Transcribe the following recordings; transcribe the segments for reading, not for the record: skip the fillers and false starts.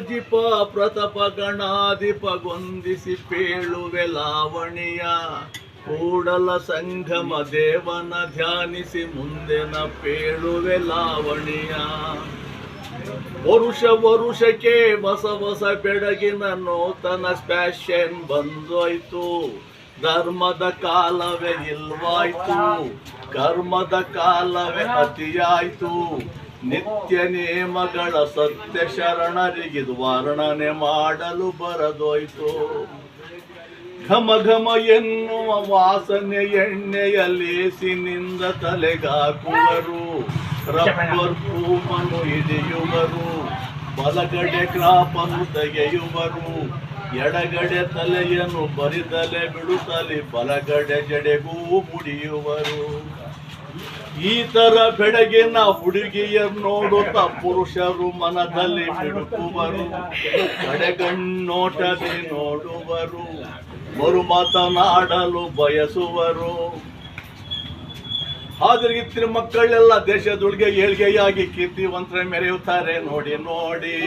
ಪೂಜಿಪ ಪ್ರತಪ ಗಣಾಧಿಪಗೊಂದಿಸಿ ಪೇಳುವೆ ಲಾವಣಿಯ ಕೂಡಲ ಸಂಗಮ ದೇವನ ಧ್ಯಾನಿಸಿ ಮುಂದೆನ ಪೇಳುವೆ ಲಾವಣಿಯ ವರುಷಕ್ಕೆ ಹೊಸ ಬೆಳಗಿನ ನೂತನ ಫ್ಯಾಷನ್ ಬಂದೋಯ್ತು ಧರ್ಮದ ಕಾಲವೇ ಇಲ್ವಾಯ್ತು ಕರ್ಮದ ಕಾಲವೇ ಅತಿಯಾಯ್ತು ನಿತ್ಯ ನೇಮಗಳ ಸತ್ಯ ಶರಣರಿಗಿದು ವರ್ಣನೆ ಮಾಡಲು ಬರದೋಯ್ತು ಘಮ ಘಮ ಎನ್ನುವ ವಾಸನೆ ಎಣ್ಣೆಯ ಲೇಸಿನಿಂದ ತಲೆಗಾಕುವರು ರಬ್ಬರ್ ಪೂಮನು ಹಿಡಿಯುವರು ಬಲಗಡೆ ಕ್ರಾಪನ್ನು ತೆಗೆಯುವರು ಎಡಗಡೆ ತಲೆಯನ್ನು ಬರಿದಲೆ ಬಿಡುತ್ತಲೇ ಬಲಗಡೆ ಜಡೆಗೂ ಮುಡಿಯುವರು ಈ ತರ ಬೆಳಗಿನ ಹುಡುಗಿಯರು ನೋಡುತ್ತಾ ಪುರುಷರು ಮನದಲ್ಲಿ ಮಿಡುಕುವರು ಕಡೆಗಣ್ಣೋಟದೆ ನೋಡುವರು ಮರು ಮಾತನಾಡಲು ಬಯಸುವರು ಹಾದಿರಿಗಿತ್ತಿನ ಮಕ್ಕಳೆಲ್ಲ ದೇಶದೊಳಗೆ ಏಳ್ಗೆಯಾಗಿ ಕೀರ್ತಿವಂತರ ಮೆರೆಯುತ್ತಾರೆ ನೋಡಿ ನೋಡಿ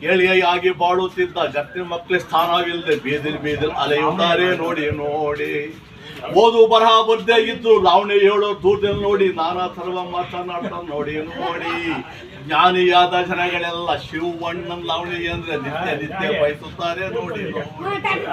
ಏಳ್ಗೆಯಾಗಿ ಬಾಳುತ್ತಿದ್ದ ಗಟ್ಟಿ ಮಕ್ಕಳ ಸ್ಥಾನವಿಲ್ಲದೆ ಬೀದಿಲ್ ಅಲೆಯುತ್ತಾರೆ ನೋಡಿ ನೋಡಿ ಓದು ಬರಹ ಬದ್ದೆ ಇದ್ದು ಲಾವಣಿ ಹೇಳೋ ದೂರದಲ್ಲಿ ನೋಡಿ ನಾನಾ ಥರವ ಮಾತನಾಡ್ತಾ ನೋಡಿ ನೋಡಿ ಜ್ಞಾನಿಯಾದ ಜನಗಳೆಲ್ಲ ಶಿವಣ್ಣನ ಲಾವಣಿ ಅಂದ್ರೆ ನಿತ್ಯ ಬಯಸುತ್ತಾರೆ ನೋಡಿ ನೋಡಿ